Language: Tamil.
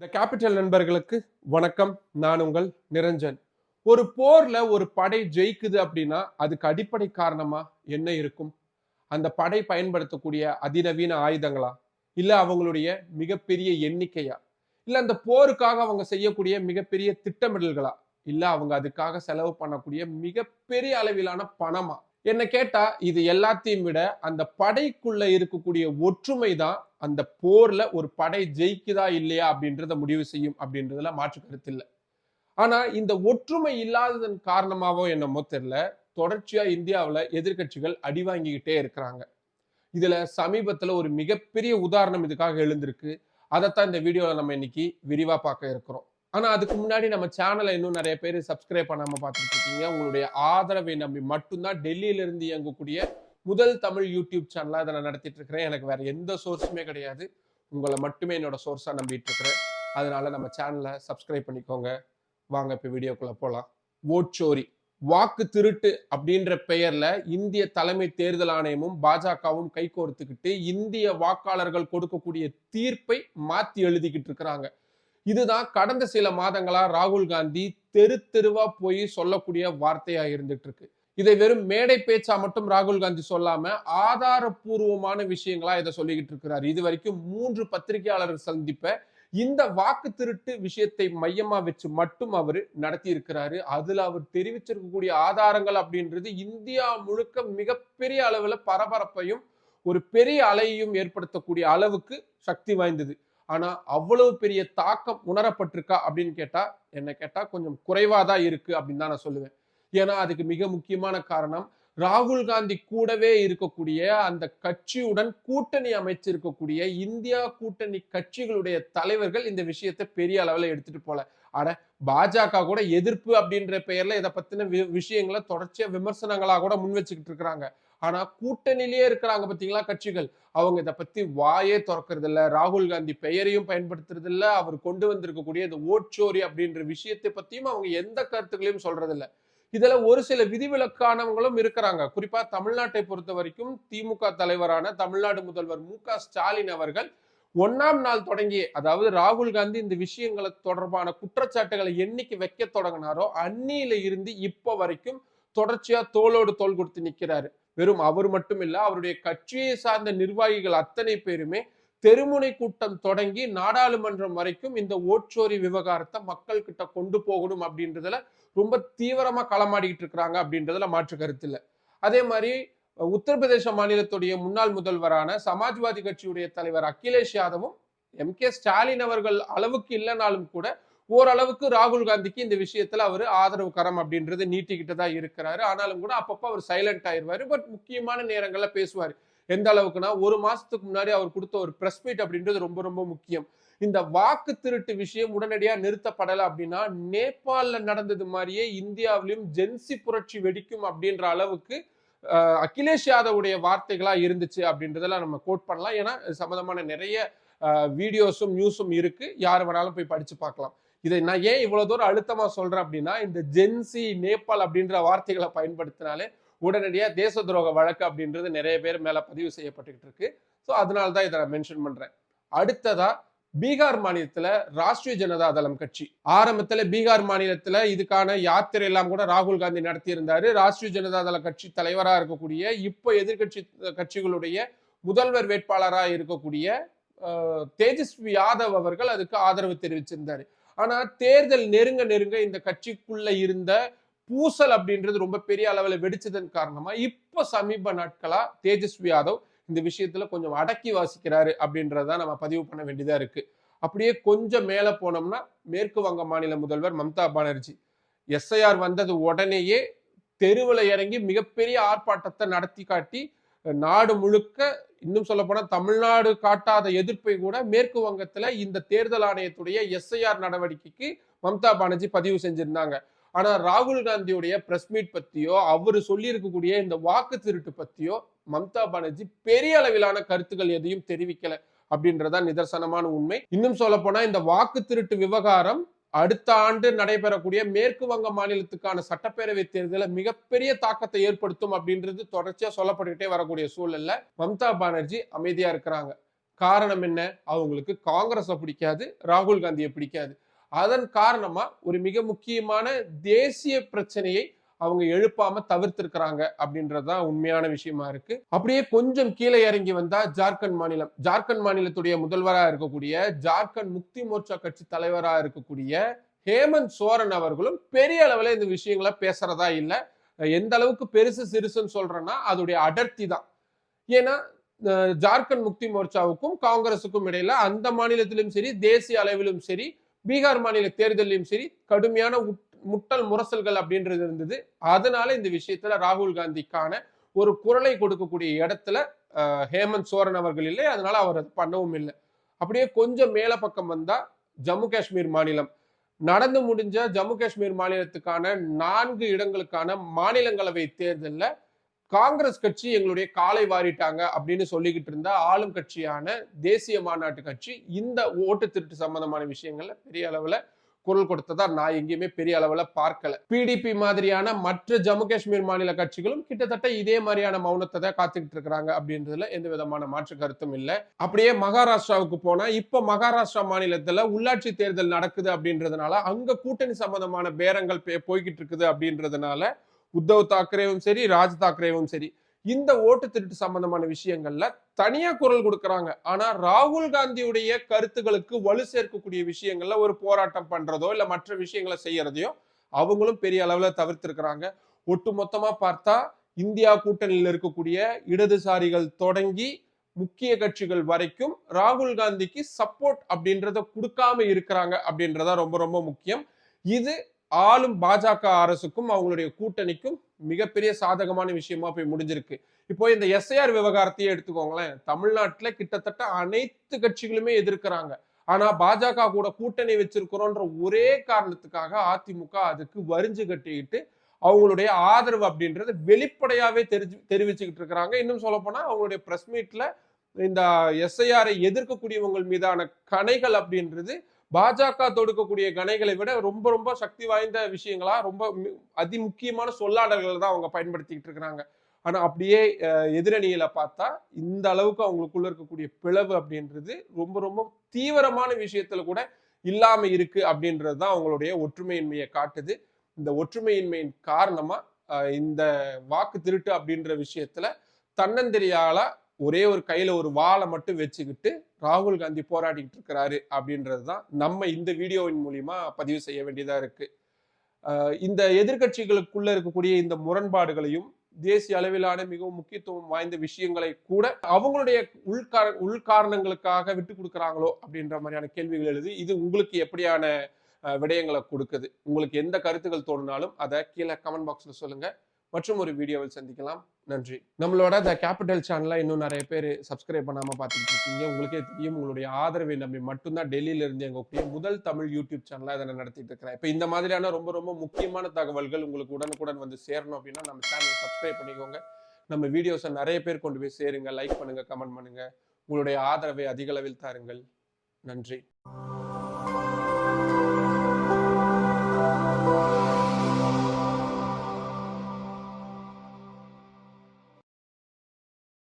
த கேபிட்டல் நண்பர்களுக்கு வணக்கம். நான் உங்கள் நிரஞ்சன். ஒரு போர்ல ஒரு படை ஜெயிக்குது அப்படின்னா அதுக்கு அடிப்படை காரணமா என்ன இருக்கும்? அந்த படை பயன்படுத்தக்கூடிய அதிநவீன ஆயுதங்களா, இல்ல அவங்களுடைய மிகப்பெரிய எண்ணிக்கையா, இல்ல அந்த போருக்காக அவங்க செய்யக்கூடிய மிகப்பெரிய திட்டமிடல்களா, இல்ல அவங்க அதுக்காக செலவு பண்ணக்கூடிய மிகப்பெரிய அளவிலான பணமா? என்ன கேட்டா இது எல்லாத்தையும் விட அந்த படைக்குள்ள இருக்கக்கூடிய ஒற்றுமை தான் அந்த போர்ல ஒரு படை ஜெயிக்குதா இல்லையா அப்படின்றத முடிவு செய்யும் அப்படின்றதுல மாற்று கருத்து இல்லை. ஆனா இந்த ஒற்றுமை இல்லாததன் காரணமாவோ என்னமோ தெரியல, தொடர்ச்சியா இந்தியாவுல எதிர்க்கட்சிகள் அடி வாங்கிக்கிட்டே இருக்கிறாங்க. இதுல சமீபத்துல ஒரு மிகப்பெரிய உதாரணம் இதுக்காக எழுந்திருக்கு. அதைத்தான் இந்த வீடியோல நம்ம இன்னைக்கு விரிவா பார்க்க இருக்கிறோம். ஆனா அதுக்கு முன்னாடி நம்ம சேனலை இன்னும் நிறைய பேர் சப்ஸ்கிரைப் பண்ணாம பார்த்துட்டு இருக்கீங்க. உங்களுடைய ஆதரவை நம்பி மட்டும்தான் டெல்லியில இருந்து இயங்கக்கூடிய முதல் தமிழ் யூடியூப் சேனலா இதை நான் நடத்திட்டு இருக்கிறேன். எனக்கு வேற எந்த சோர்ஸுமே கிடையாது. உங்களை மட்டுமே என்னோட சோர்ஸா நம்பிட்டு இருக்கிறேன். அதனால நம்ம சேனலை சப்ஸ்கிரைப் பண்ணிக்கோங்க. வாங்க இப்ப வீடியோக்குள்ள போலாம். ஓட்சோரி, வாக்கு திருட்டு அப்படின்ற பெயர்ல இந்திய தலைமை தேர்தல் ஆணையமும் பாஜகவும் கைகோர்த்துக்கிட்டு இந்திய வாக்காளர்கள் கொடுக்கக்கூடிய தீர்ப்பை மாத்தி எழுதிக்கிட்டு இருக்கிறாங்க. இதுதான் கடந்த சில மாதங்களா ராகுல் காந்தி தெரு தெருவா போய் சொல்லக்கூடிய வார்த்தையா இருந்துட்டு இருக்கு. இதை வெறும் மேடை பேச்சா மட்டும் ராகுல் காந்தி சொல்லாம ஆதாரபூர்வமான விஷயங்களா இதை சொல்லிக்கிட்டு இருக்கிறார். இது வரைக்கும் 3 பத்திரிகையாளர்கள் சந்திப்ப இந்த வாக்கு திருட்டு விஷயத்தை மையமா வச்சு மட்டும் அவர் நடத்தி இருக்கிறாரு. அதுல அவர் தெரிவிச்சிருக்கக்கூடிய ஆதாரங்கள் அப்படின்றது இந்தியா முழுக்க மிகப்பெரிய அளவுல பரபரப்பையும் ஒரு பெரிய அலையையும் ஏற்படுத்தக்கூடிய அளவுக்கு சக்தி வாய்ந்தது. ஆனா அவ்வளவு பெரிய தாக்கம் உணரப்பட்டிருக்கா அப்படின்னு கேட்டா, என்ன கேட்டா கொஞ்சம் குறைவாதான் இருக்கு அப்படின்னு தான் நான் சொல்லுவேன். ஏன்னா அதுக்கு மிக முக்கியமான காரணம், ராகுல் காந்தி கூடவே இருக்கக்கூடிய அந்த கட்சியுடன் கூட்டணி அமைச்சிருக்கக்கூடிய இந்தியா கூட்டணி கட்சிகளுடைய தலைவர்கள் இந்த விஷயத்தை பெரிய அளவுல எடுத்துட்டு போல. ஆனா பாஜக கூட எதிர்ப்பு அப்படின்ற பெயர்ல இதை பத்தின விஷயங்களை தொடர்ச்சியா விமர்சனங்களா கூட முன் வச்சுக்கிட்டு இருக்கிறாங்க. ஆனா கூட்டணியிலேயே இருக்கிறாங்க பாத்தீங்களா கட்சிகள், அவங்க இதை பத்தி வாயே திறக்கிறது இல்ல. ராகுல் காந்தி பெயரையும் பயன்படுத்துறது இல்ல. அவர் கொண்டு வந்திருக்கக்கூடிய இந்த ஓட்சோரி அப்படின்ற விஷயத்தை பத்தியும் அவங்க எந்த கருத்துக்களையும் சொல்றது இல்ல. இதுல ஒரு சில விதிவிலக்கானவங்களும் இருக்கிறாங்க. குறிப்பா தமிழ்நாட்டை பொறுத்த வரைக்கும் திமுக தலைவரான தமிழ்நாடு முதல்வர் மு.க.ஸ்டாலின் அவர்கள் 1ஆம் நாள் தொடங்கி, அதாவது ராகுல் காந்தி இந்த விஷயங்களை தொடர்பான குற்றச்சாட்டுகளை என்னைக்கு வைக்க தொடங்கினாரோ அன்னியில இருந்து இப்ப வரைக்கும் தொடர்ச்சியா தோளோடு தோள் கொடுத்து நிக்கிறாரு. வெறும் அவர் மட்டும் இல்ல, அவருடைய கட்சியை சார்ந்த நிர்வாகிகள் அத்தனை பேருமே தெருமுனை கூட்டம் தொடங்கி நாடாளுமன்றம் வரைக்கும் இந்த ஓட்சோரி விவகாரத்தை மக்கள் கிட்ட கொண்டு போகணும் அப்படின்றதுல ரொம்ப தீவிரமா களமாடிக்கிட்டு இருக்கிறாங்க அப்படின்றதுல மாற்று கருத்து இல்லை. அதே மாதிரி உத்தரப்பிரதேச மாநிலத்துடைய முன்னாள் முதல்வரான சமாஜ்வாதி கட்சியுடைய தலைவர் அகிலேஷ் யாதவும் எம்.கே.ஸ்டாலின் அவர்கள் அளவுக்கு இல்லைனாலும் கூட ஓரளவுக்கு ராகுல் காந்திக்கு இந்த விஷயத்துல அவர் ஆதரவு கரம் அப்படின்றது நீட்டிக்கிட்டு தான் இருக்கிறாரு. ஆனாலும் கூட அப்பப்போ அவர் சைலண்ட் ஆயிடுவாரு. பட் முக்கியமான நேரங்கள்ல பேசுவாரு. எந்த அளவுக்குன்னா, ஒரு மாசத்துக்கு முன்னாடி அவர் கொடுத்த ஒரு பிரஸ் மீட் அப்படின்றது ரொம்ப ரொம்ப முக்கியம். இந்த வாக்கு திருட்டு விஷயம் உடனடியா நிறுத்தப்படலை அப்படின்னா நேபாள்ல நடந்தது மாதிரியே இந்தியாவிலும் ஜென்சி புரட்சி வெடிக்கும் அப்படின்ற அளவுக்கு அகிலேஷ் யாதவுடைய வார்த்தைகளா இருந்துச்சு அப்படின்றதெல்லாம் நம்ம கோட் பண்ணலாம். ஏன்னா சம்பந்தமான நிறைய வீடியோஸும் நியூஸும் இருக்கு. யார் வேணாலும் போய் படிச்சு பார்க்கலாம். இதை நான் ஏன் இவ்வளவு தூரம் அழுத்தமா சொல்றேன் அப்படின்னா, இந்த ஜென்சி நேபாள் அப்படின்ற வார்த்தைகளை பயன்படுத்தினாலே உடனடியா தேச துரோக வழக்கு அப்படின்றது நிறைய பேர் மேல பதிவு செய்யப்பட்டுக்கிட்டு இருக்கு. ஸோ அதனால்தான் இதை நான் மென்ஷன் பண்றேன். அடுத்ததா பீகார் மாநிலத்துல ராஷ்டிரிய ஜனதா தளம் கட்சி ஆரம்பத்துல பீகார் மாநிலத்துல இதுக்கான யாத்திரை எல்லாம் கூட ராகுல் காந்தி நடத்தி இருந்தாரு. ராஷ்டிரிய ஜனதா தள கட்சி தலைவராக இருக்கக்கூடிய இப்ப எதிர்கட்சி கட்சிகளுடைய முதல்வர் வேட்பாளராக இருக்கக்கூடிய தேஜஸ்வி யாதவ் அவர்கள் அதுக்கு ஆதரவு தெரிவிச்சிருந்தாரு. ஆனா தேர்தல் நெருங்க நெருங்க இந்த கட்சிக்குள்ள இருந்த பூசல் அப்படின்றது ரொம்ப பெரிய அளவுல வெடிச்சதன் காரணமா இப்ப சமீப நாட்களா தேஜஸ்வி யாதவ் இந்த விஷயத்துல கொஞ்சம் அடக்கி வாசிக்கிறாரு அப்படின்றத நம்ம பதிவு பண்ண வேண்டியதா இருக்கு. அப்படியே கொஞ்சம் மேல போனோம்னா மேற்கு வங்க மாநில முதல்வர் மம்தா பானர்ஜி எஸ்ஐஆர் வந்தது உடனேயே தெருவில் இறங்கி மிகப்பெரிய ஆர்ப்பாட்டத்தை நடத்தி காட்டி நாடு முழுக்க, இன்னும் சொல்ல போனா தமிழ்நாடு காட்டாத எதிர்ப்பை கூட மேற்கு வங்கத்துல இந்த தேர்தல் ஆணையத்துடைய எஸ்ஐஆர் நடவடிக்கைக்கு மம்தா பானர்ஜி பதிவு செஞ்சிருந்தாங்க. ஆனா ராகுல் காந்தியுடைய பிரஸ் மீட் பத்தியோ அவரு சொல்லி இருக்கக்கூடிய இந்த வாக்கு திருட்டு பத்தியோ மம்தா பானர்ஜி பெரிய அளவிலான கருத்துக்கள் எதையும் தெரிவிக்கல அப்படின்றதான் நிதர்சனமான உண்மை. இன்னும் சொல்ல போனா இந்த வாக்கு திருட்டு விவகாரம் அடுத்த ஆண்டு நடைபெறக்கூடிய மேற்கு வங்க மாநிலத்துக்கான சட்டப்பேரவை தேர்தலில் மிகப்பெரிய தாக்கத்தை ஏற்படுத்தும் அப்படின்றது தொடர்ச்சியா சொல்லப்பட்டுக்கிட்டே வரக்கூடிய சூழல்ல மம்தா பானர்ஜி அமைதியா இருக்கிறாங்க. காரணம் என்ன? அவங்களுக்கு காங்கிரஸை பிடிக்காது, ராகுல் காந்தியை பிடிக்காது. அதன் காரணமா ஒரு மிக முக்கியமான தேசிய பிரச்சனையை அவங்க எழுப்பாம தவிர்த்திருக்கிறாங்க அப்படின்றதுதான் உண்மையான விஷயமா இருக்கு. அப்படியே கொஞ்சம் கீழே இறங்கி வந்தா ஜார்க்கண்ட் மாநிலம். ஜார்க்கண்ட் மாநிலத்துடைய முதல்வராக இருக்கக்கூடிய, ஜார்க்கண்ட் முக்தி மோர்ச்சா கட்சி தலைவராக இருக்கக்கூடிய ஹேமந்த் சோரன் அவர்களும் பெரிய அளவுல இந்த விஷயங்களை பேசுறதா இல்ல. எந்த அளவுக்கு பெருசு சிறுசுன்னு சொல்றேன்னா அதோடைய அடர்த்தி தான். ஏன்னா ஜார்க்கண்ட் முக்தி மோர்ச்சாவுக்கும் காங்கிரசுக்கும் இடையில அந்த மாநிலத்திலும் சரி, தேசிய அளவிலும் சரி, பீகார் மாநில தேர்தலிலும் சரி கடுமையான முட்டல் முரசல்கள் அப்படின்றது இருந்தது. அதனால இந்த விஷயத்துல ராகுல் காந்திக்கான ஒரு குரலை கொடுக்கக்கூடிய இடத்துல ஹேமந்த் சோரன் அவர்கள் இல்லை. அதனால அவர் அது பண்ணவும் இல்லை. அப்படியே கொஞ்சம் மேல பக்கம் வந்தா ஜம்மு காஷ்மீர் மாநிலம். நடந்து முடிஞ்ச ஜம்மு காஷ்மீர் மாநிலத்துக்கான 4 இடங்களுக்கான மாநிலங்களவை தேர்தலில் காங்கிரஸ் கட்சி எங்களுடைய காலை வாரிட்டாங்க அப்படின்னு சொல்லிக்கிட்டு இருந்த ஆளும் கட்சியான தேசிய மாநாட்டு கட்சி இந்த ஓட்டு திருட்டு சம்பந்தமான விஷயங்கள்ல பெரிய அளவுல குரல் கொடுத்ததா நான் எங்கேயுமே பெரிய அளவுல பார்க்கல. பிடிபி மாதிரியான மற்ற ஜம்மு காஷ்மீர் மாநில கட்சிகளும் கிட்டத்தட்ட இதே மாதிரியான மௌனத்தை தான் காத்துக்கிட்டு இருக்கிறாங்க அப்படின்றதுல எந்த விதமான மாற்று கருத்தும் இல்லை. அப்படியே மகாராஷ்டிராவுக்கு போனா இப்ப மகாராஷ்டிரா மாநிலத்துல உள்ளாட்சி தேர்தல் நடக்குது அப்படின்றதுனால அங்க கூட்டணி சம்பந்தமான பேரங்கள் போய்கிட்டு இருக்குது அப்படின்றதுனால உத்தவ் தாக்கரேவும் சரி, ராஜ் தாக்கரேவும் சரி இந்த ஓட்டு திருட்டு சம்பந்தமான விஷயங்கள்ல தனியா குரல் கொடுக்கறாங்க. ஆனா ராகுல் காந்தியுடைய கருத்துக்களுக்கு வலு சேர்க்கக்கூடிய விஷயங்கள்ல ஒரு போராட்டம் பண்றதோ இல்ல மற்ற விஷயங்களை செய்யறதையோ அவங்களும் பெரிய அளவுல தவிர்த்திருக்கிறாங்க. ஒட்டு மொத்தமா பார்த்தா இந்தியா கூட்டணியில் இருக்கக்கூடிய இடதுசாரிகள் தொடங்கி முக்கிய கட்சிகள் வரைக்கும் ராகுல் காந்திக்கு சப்போர்ட் அப்படின்றத கொடுக்காம இருக்கிறாங்க அப்படின்றத ரொம்ப ரொம்ப முக்கியம். இது ஆளும் பாஜக அரசுக்கும் அவங்களுடைய கூட்டணிக்கும் மிகப்பெரிய சாதகமான விஷயமா போய் முடிஞ்சிருக்கு. இப்போ இந்த எஸ்ஐஆர் விவகாரத்தையே எடுத்துக்கோங்களேன். தமிழ்நாட்டுல கிட்டத்தட்ட அனைத்து கட்சிகளுமே எதிர்க்கிறாங்க. ஆனா பாஜக கூட கூட்டணி வச்சிருக்கிறோன்ற ஒரே காரணத்துக்காக அதிமுக அதுக்கு வரிஞ்சு கட்டிக்கிட்டு அவங்களுடைய ஆதரவு அப்படின்றத வெளிப்படையாவே தெரிவிச்சுக்கிட்டு இருக்கிறாங்க. இன்னும் சொல்ல போனா அவங்களுடைய பிரஸ் மீட்ல இந்த எஸ்ஐஆரை எதிர்க்கக்கூடியவங்க மீதான கணைகள் அப்படின்றது பாஜக தொடுக்கக்கூடிய கணைகளை விட ரொம்ப ரொம்ப சக்தி வாய்ந்த விஷயங்களா ரொம்ப அதிமுக்கியமான சொல்லாடல்களை தான் அவங்க பயன்படுத்திக்கிட்டு இருக்கிறாங்க. ஆனா அப்படியே எதிரணியில பார்த்தா இந்த அளவுக்கு அவங்களுக்குள்ள இருக்கக்கூடிய பிளவு அப்படின்றது ரொம்ப ரொம்ப தீவிரமான விஷயத்துல கூட இல்லாம இருக்கு அப்படின்றது தான் அவங்களுடைய ஒற்றுமையின்மையை காட்டுது. இந்த ஒற்றுமையின்மையின் காரணமா இந்த வாக்கு திருட்டு அப்படின்ற விஷயத்துல தன்னந்தெரியால ஒரே ஒரு கையில ஒரு வாளை மட்டும் வச்சுக்கிட்டு ராகுல் காந்தி போராடிக்கிட்டு இருக்கிறாரு அப்படின்றது தான் நம்ம இந்த வீடியோவின் மூலியமா பதிவு செய்ய வேண்டியதா இருக்கு. இந்த எதிர்கட்சிகளுக்குள்ள இருக்கக்கூடிய இந்த முரண்பாடுகளையும் தேசிய அளவிலான மிகவும் முக்கியத்துவம் வாய்ந்த விஷயங்களை கூட அவங்களுடைய உள்காரணங்களுக்காக விட்டு கொடுக்குறாங்களோ அப்படின்ற மாதிரியான கேள்விகள் எழுதி இது உங்களுக்கு எப்படியான விடயங்களை கொடுக்குது? உங்களுக்கு எந்த கருத்துக்கள் தோணினாலும் அதை கீழே கமெண்ட் பாக்ஸ்ல சொல்லுங்க. மற்றும் ஒரு வீடியோவில் சந்திக்கலாம். நன்றி. நம்மளோட த கேபிட்டல் சேனலை இன்னும் நிறைய பேர் சப்ஸ்கிரைப் பண்ணாம பார்த்துட்டு இருக்கீங்க. உங்களுக்கே தெரியும், உங்களுடைய ஆதரவை நம்பி மட்டும்தான் டெல்லியில இருந்து எங்கக்கூடிய முதல் தமிழ் யூடியூப் சேனலை அதை நான் நடத்திட்டு இருக்கிறேன். இப்போ இந்த மாதிரியான ரொம்ப ரொம்ப முக்கியமான தகவல்கள் உங்களுக்கு உடனுக்குடன் வந்து சேரணும் அப்படின்னா நம்ம சேனலை சப்ஸ்கிரைப் பண்ணிக்கோங்க. நம்ம வீடியோஸை நிறைய பேர் கொண்டு போய் சேருங்க. லைக் பண்ணுங்க, கமெண்ட் பண்ணுங்க. உங்களுடைய ஆதரவை அதிக அளவில் தாருங்கள். நன்றி.